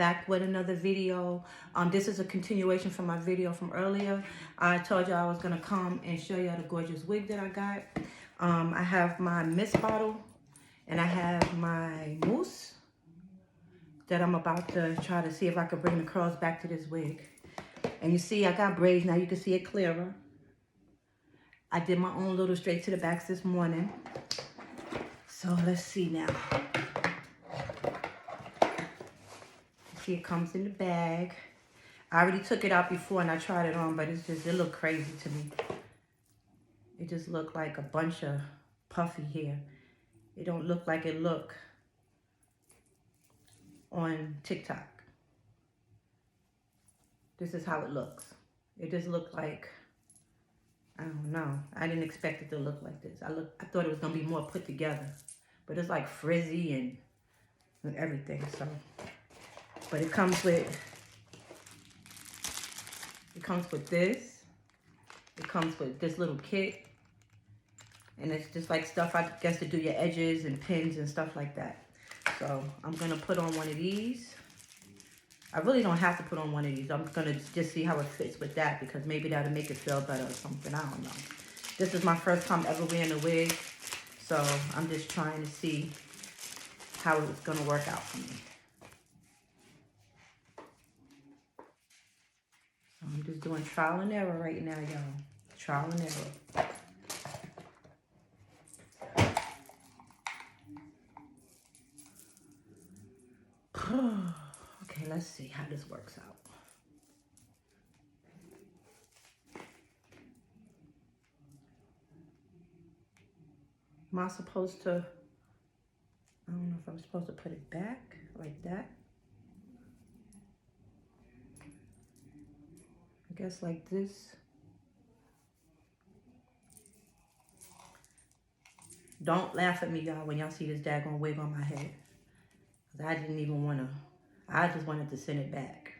back with another video. This is a continuation from my video from earlier. I told y'all I was gonna come and show y'all the gorgeous wig that I got. I have my mist bottle and I have my mousse that I'm about to try to see if I could bring the curls back to this wig. And you see I got braids now, you can see it clearer. I did my own little straight to the backs this morning. So let's see now. See, it comes in the bag. I already took it out before and I tried it on, but it looked crazy to me. It just looked like a bunch of puffy hair. It don't look like it look on TikTok. This is how it looks. It just looked like, I don't know. I didn't expect it to look like this. I thought it was gonna be more put together, but it's like frizzy and everything. So, but it comes with this. It comes with this little kit, and it's just like stuff I guess to do your edges and pins and stuff like that. So I'm gonna put on one of these. I really don't have to put on one of these. I'm gonna just see how it fits with that because maybe that'll make it feel better or something. I don't know. This is my first time ever wearing a wig, so I'm just trying to see how it's gonna work out for me. So I'm just doing trial and error right now, y'all. Trial and error. Okay, let's see how this works out. Am I supposed to, I don't know if I'm supposed to put it back like that. I guess like this. Don't laugh at me, y'all, when y'all see this daggone wig on my head. I didn't even want to, I just wanted to send it back.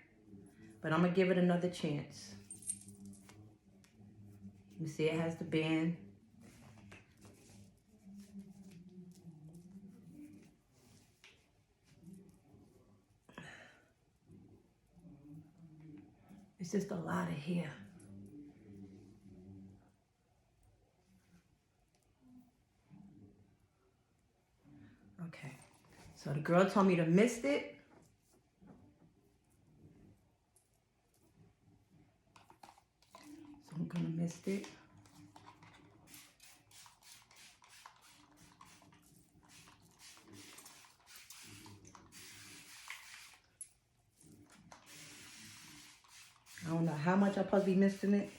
But I'm going to give it another chance. You see it has the band. It's just a lot of hair. Okay. So the girl told me to mist it. So I'm going to mist it. I don't know how much I'm supposed to be misting it.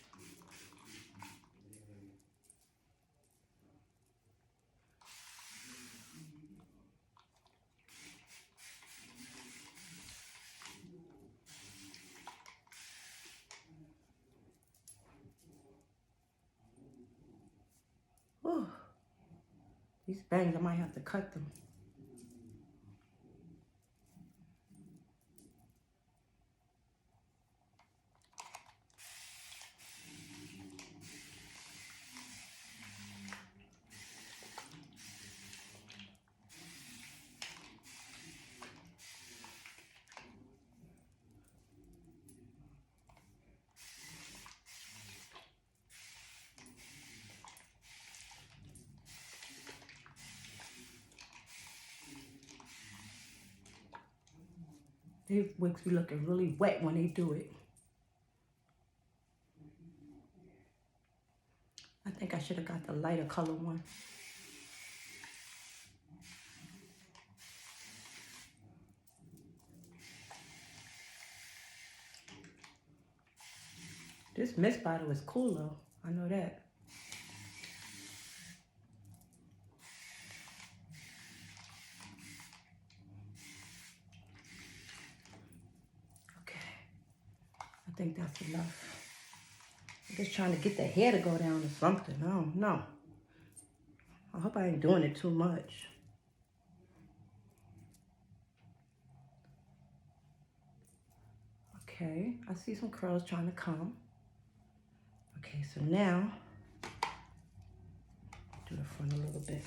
Whew. These bangs, I might have to cut them. These wigs be looking really wet when they do it. I think I should have got the lighter color one. This mist bottle is cool though. I know that. Okay. I think that's enough. I'm just trying to get the hair to go down or something. I don't know. I hope I ain't doing it too much. Okay, I see some curls trying to come. Okay, so now, do the front a little bit.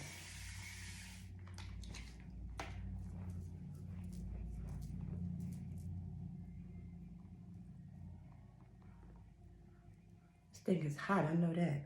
thing is hot, I know that.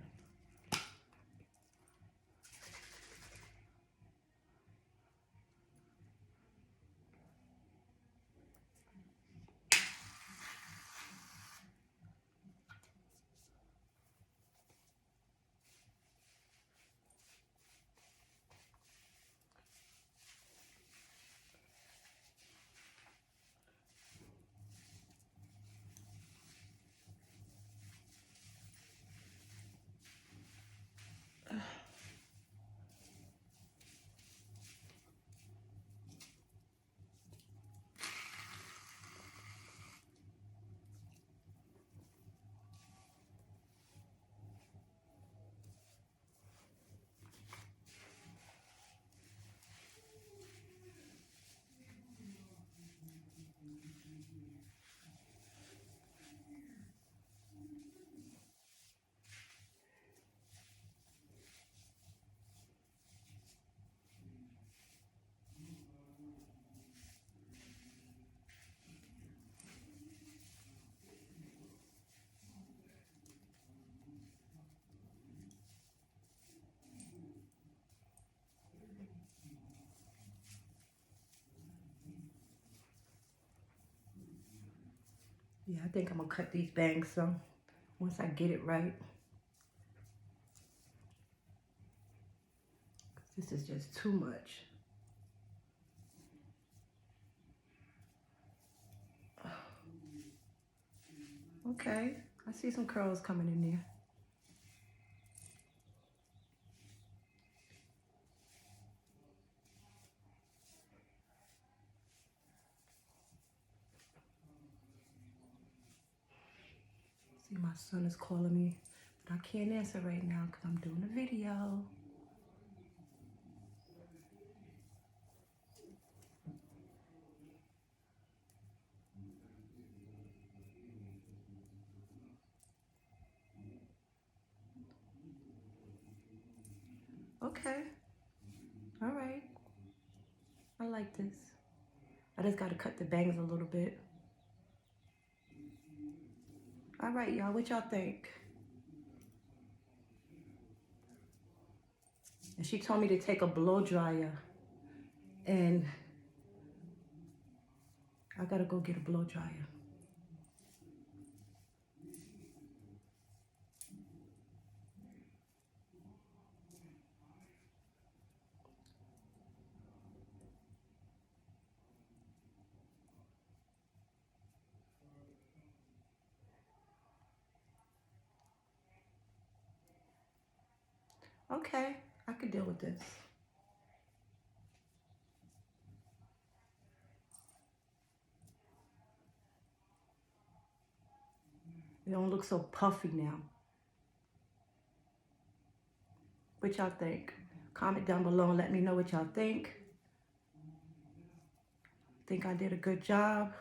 Yeah, I think I'm gonna cut these bangs some once I get it right. This is just too much. Okay, I see some curls coming in there. See, my son is calling me, but I can't answer right now because I'm doing a video. Okay, all right. I like this. I just got to cut the bangs a little bit. All right, y'all, what y'all think? And she told me to take a blow dryer, and I gotta go get a blow dryer. Okay, I could deal with this. It don't look so puffy now. What y'all think? Comment down below and let me know what y'all think. Think I did a good job?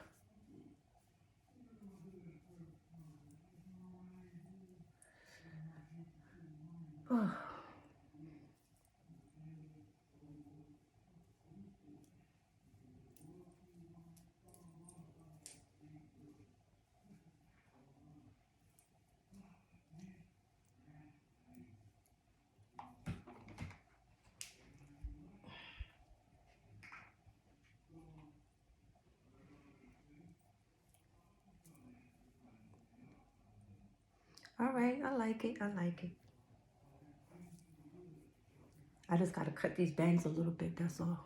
All right, I like it, I like it. I just gotta cut these bangs a little bit, that's all.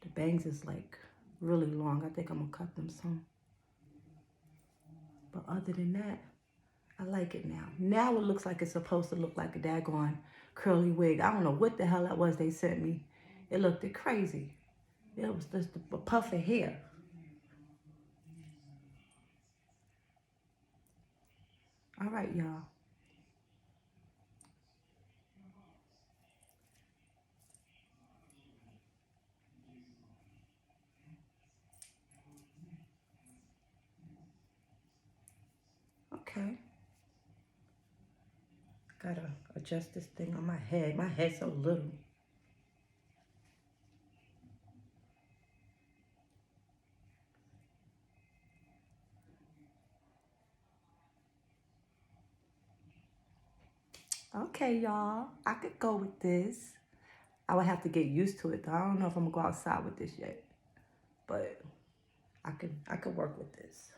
The bangs is like really long. I think I'm gonna cut them some. But other than that, I like it now. Now it looks like it's supposed to look like a daggone curly wig. I don't know what the hell that was they sent me. It looked crazy. It was just a puff of hair. All right, y'all. Okay. Gotta adjust this thing on my head. My head's so little. Okay, y'all. I could go with this. I would have to get used to it though. I don't know if I'm gonna go outside with this yet. But I could work with this.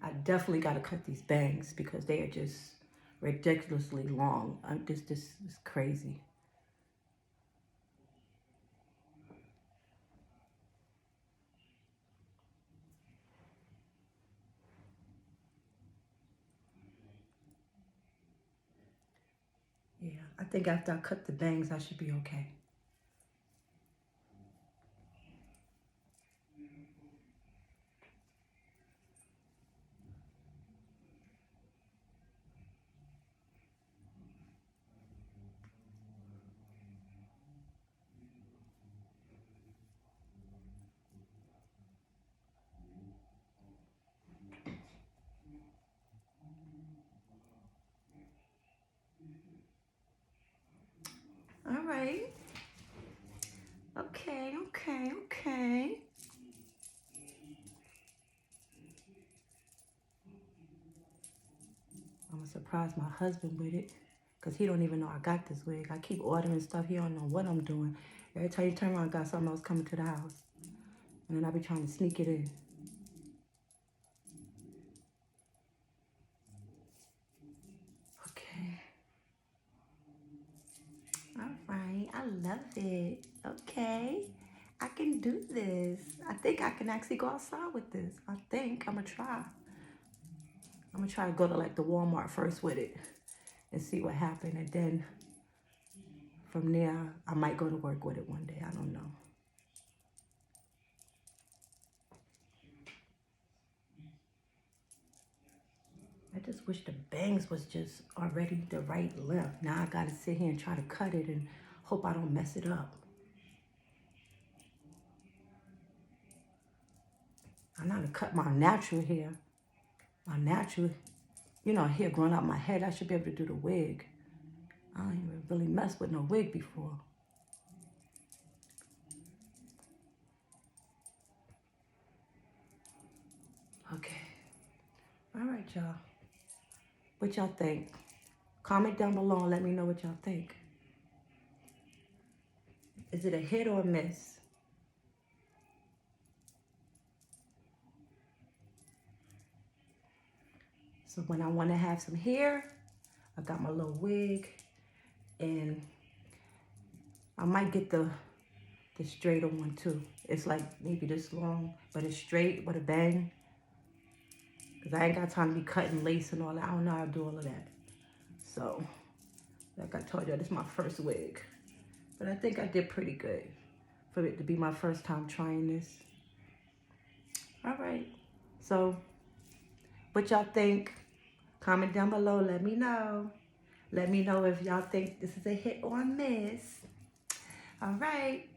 I definitely gotta cut these bangs because they are just ridiculously long. This is crazy. Yeah, I think after I cut the bangs, I should be okay. All right. Okay. I'm gonna surprise my husband with it because he don't even know I got this wig. I keep ordering stuff. He don't know what I'm doing. Every time you turn around, I got something else coming to the house. And then I be trying to sneak it in. Okay. All right. I love it. Okay. I can do this. I think I can actually go outside with this. I think I'm gonna try. I'm gonna try to go to like the Walmart first with it and see what happened. And then from there, I might go to work with it one day. I don't know. I just wish the bangs was just already the right length. Now I gotta sit here and try to cut it and hope I don't mess it up. I'm not gonna cut my natural hair. My natural, hair growing out my head. I should be able to do the wig. I don't even really mess with no wig before. Okay. All right, y'all. What y'all think? Comment down below and let me know what y'all think. Is it a hit or a miss? So when I want to have some hair, I got my little wig, and I might get the straighter one too. It's like maybe this long, but it's straight with a bang. Because I ain't got time to be cutting lace and all that. I don't know how to do all of that. So, like I told you, this is my first wig. But I think I did pretty good for it to be my first time trying this. All right. So, what y'all think? Comment down below. Let me know. Let me know if y'all think this is a hit or a miss. All right.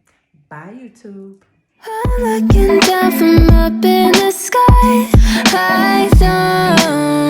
Bye, YouTube. I'm looking down from up in the sky. I don't